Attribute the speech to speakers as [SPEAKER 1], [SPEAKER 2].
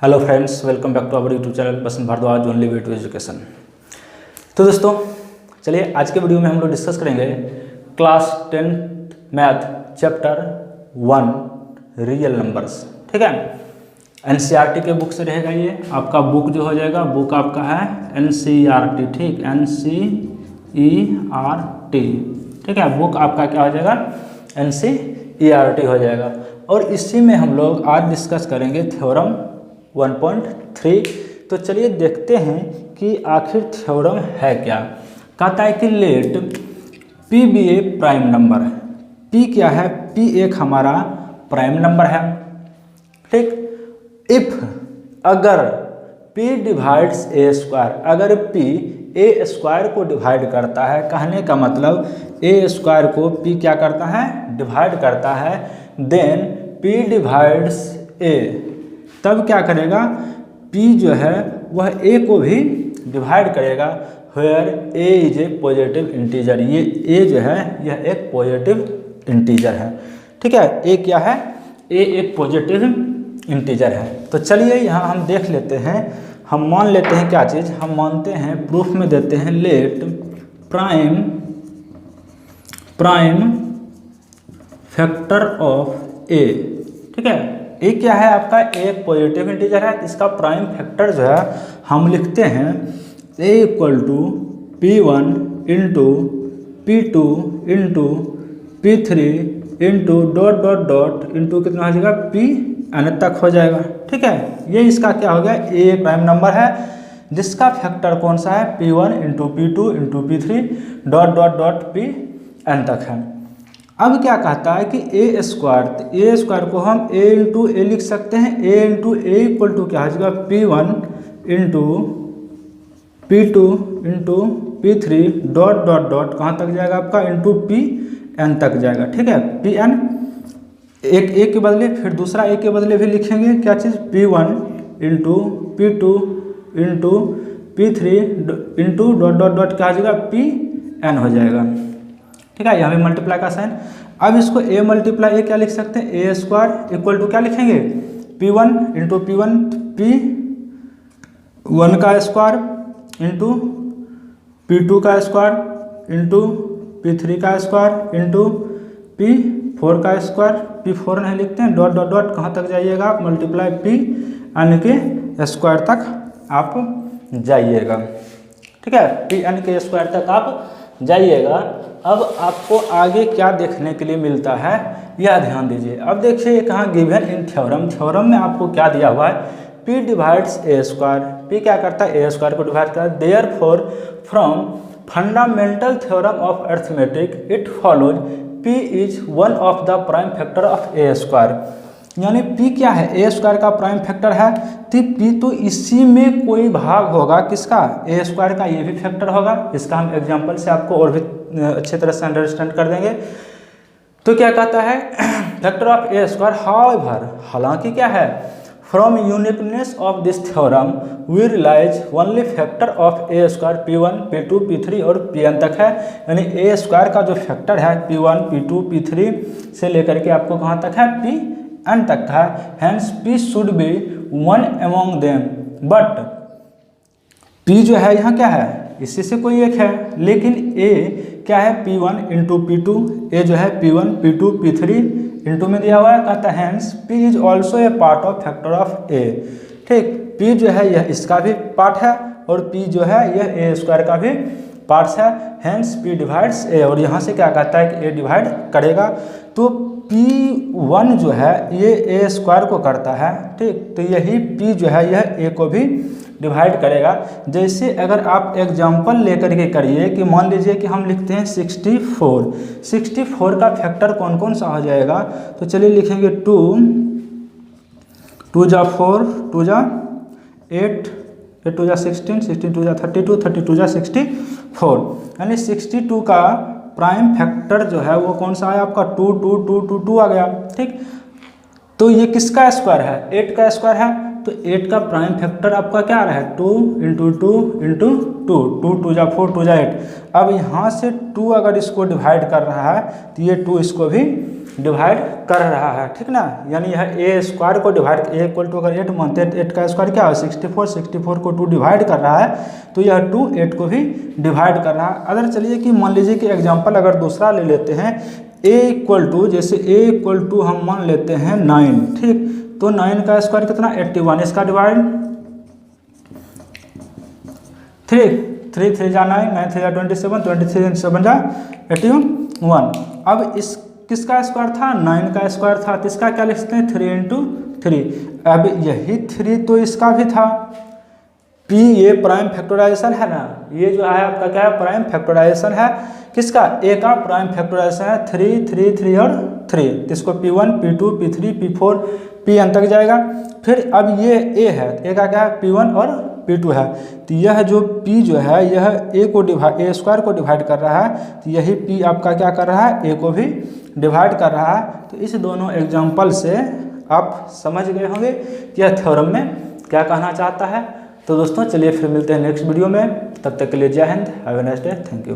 [SPEAKER 1] Hello friends, welcome back to our YouTube channel Basant Bhardwaj only way to education. तो दोस्तों चलिए आज के वीडियो में हम लोग डिस्कस करेंगे class 10th math chapter 1 real numbers. ठीक है, एनसीईआरटी के बुक से रहेगा। ये आपका बुक जो हो जाएगा, बुक आपका है एनसीईआरटी। ठीक, एनसीईआरटी। ठीक है, बुक आपका क्या हो जाएगा, एनसीईआरटी हो जाएगा। और इसी में हम लोग आज डिस्कस करेंगे थ्योरम 1.3। तो चलिए देखते हैं कि आखिर थ्योरम है क्या। कहता है कि लेट पी बी ए प्राइम नंबर। पी क्या है? पी एक हमारा प्राइम नंबर है। ठीक, इफ अगर पी डिवाइड्स ए स्क्वायर, अगर पी ए स्क्वायर को डिवाइड करता है, कहने का मतलब ए स्क्वायर को पी क्या करता है, डिवाइड करता है, देन पी डिवाइड्स ए, तब क्या करेगा, P जो है वह A को भी डिवाइड करेगा। Where A is a positive integer. ये A जो है यह एक पॉजिटिव इंटीजर है। ठीक है, A क्या है? A एक पॉजिटिव इंटीजर है। तो चलिए यहाँ हम देख लेते हैं, हम मान लेते हैं क्या चीज़, हम मानते हैं प्रूफ में देते हैं let prime factor of A। ठीक है, ए क्या है आपका, एक पॉजिटिव इंटीजर है। इसका प्राइम फैक्टर जो है हम लिखते हैं a equal to P1 into P2 into P3 into dot dot dot into कितना हो जाएगा, Pn तक हो जाएगा। ठीक है, ये इसका क्या हो गया, ए प्राइम नंबर है जिसका फैक्टर कौन सा है, P1 into P2 into P3 dot dot dot Pn तक है। अब क्या कहता है कि ए स्क्वायर को हम ए इंटू ए लिख सकते हैं। ए इंटू ए इक्वल टू क्या हो जाएगा, P1 into P2 into P3 dot dot dot कहाँ तक जाएगा आपका, इंटू Pn तक जाएगा। ठीक है, Pn एक ए के बदले फिर दूसरा ए के बदले भी लिखेंगे क्या चीज़, P1 into P2 into P3 into dot dot dot क्या हो जाएगा, Pn हो जाएगा। ठीक है, यहाँ पे मल्टीप्लाई का साइन। अब इसको ए मल्टीप्लाई ए क्या लिख सकते हैं, ए स्क्वायर इक्वल टू क्या लिखेंगे, P1 इंटू P1 P1 का स्क्वायर इंटू P2 का स्क्वायर इंटू P3 का स्क्वायर इंटू P4 का स्क्वायर। P4 नहीं लिखते हैं, डॉट डॉट डॉट कहाँ तक जाइएगा आप, मल्टीप्लाई Pn के स्क्वायर तक आप जाइएगा। ठीक है, Pn के स्क्वायर तक आप जाइएगा। अब आपको आगे क्या देखने के लिए मिलता है, यह ध्यान दीजिए। अब देखिए कहाँ गिवन इन थ्योरम में आपको क्या दिया हुआ है, P डिवाइड्स ए स्क्वायर। P क्या करता है, ए स्क्वायर को डिवाइड करता है। Therefore from fundamental theorem of arithmetic it follows P is one of the prime factor of A square. यानी P क्या है, ए स्क्वायर का प्राइम फैक्टर है, तो P तो इसी में कोई भाग होगा किसका, ए स्क्वायर का, ये भी फैक्टर होगा। इसका हम एग्जांपल से आपको और भी अच्छे तरह से अंडरस्टैंड कर देंगे। तो क्या कहता है, factor of A square, however, हालांकि क्या है, from uniqueness of this theorem we realise only factor of A square P1 P2 P3 और Pn तक है। यानी ए स्क्वायर का जो फैक्टर है P1 P2 P3 से लेकर के आपको कहाँ तक है, Pn तक है। Hence P should be one among them, but P जो है यहाँ क्या है, इसी से कोई एक है, लेकिन A क्या है, P1 इंटू P2, A जो है P1 P2 P3 इंटू में दिया हुआ है। कहता है hence P is also a part of factor of A। ठीक, P जो है यह इसका भी पार्ट है और P जो है यह ए स्क्वायर का भी पार्ट्स है। हैंस P डिवाइड्स A, और यहाँ से क्या कहता है कि A डिवाइड करेगा। तो P1 जो है ये ए स्क्वायर को करता है। ठीक, तो यही P जो है यह A को भी डिवाइड करेगा। जैसे अगर आप एग्जाम्पल लेकर के करिए कि मान लीजिए कि हम लिखते हैं 64 का फैक्टर कौन कौन सा हो जाएगा, तो चलिए लिखेंगे 2 2 जा 4 2 जा 8 8 2 जा 16 16 2 जा 32 32 जा 64। यानी 62 का प्राइम फैक्टर जो है वो कौन सा है आपका, 2 2 2 2 2 आ गया। ठीक, तो ये किसका स्क्वायर है, 8 का स्क्वायर है। तो 8 का प्राइम फैक्टर आपका क्या आ रहा है 2 इंटू 2 इंटू 2, 2 2 जा 4 2 जा 8। अब यहाँ से 2 अगर इसको डिवाइड कर रहा है तो ये 2 इसको भी डिवाइड कर रहा है, ठीक ना। यानी यह ए स्क्वायर को डिवाइड, ए इक्वल टू अगर 8 मानते हैं 8 का स्क्वायर क्या है 64, 64 को 2 डिवाइड कर रहा है तो यह 2 8 को भी डिवाइड कर रहा है। अगर चलिए कि मान लीजिए कि एग्जांपल अगर दूसरा ले लेते हैं, ए इक्वल टू, जैसे ए इक्वल टू हम मान लेते हैं 9, ठीक, तो 9 का स्क्वायर कितना 81, इसका डिवाइड 3 3 3 जा 9, 9 3 जा 27, 23 7 जा 81। अब इस किसका स्क्वायर था 9 का स्क्वायर था, तो इसका क्या लिख सकते हैं 3 इंटू 3। अब यही 3 तो इसका भी था, P ये प्राइम फैक्टराइजेशन है ना, ये जो है आपका क्या है प्राइम फैक्टराइजेशन है किसका A का प्राइम फैक्टराइजेशन है 3 3 3 और 3, तो इसको P1 P2 P3 P4 Pn तक जाएगा। फिर अब ये A है, A का क्या है P1 और P2 है, तो यह जो P जो है यह A को डिवाइड, A स्क्वायर को डिवाइड कर रहा है, तो यही P आपका क्या कर रहा है A को भी डिवाइड कर रहा है। तो इस दोनों एग्जाम्पल से आप समझ गए होंगे कि यह थ्योरम में क्या कहना चाहता है। तो दोस्तों चलिए फिर मिलते हैं नेक्स्ट वीडियो में, तब तक के लिए जय Hind, have a nice day, thank you.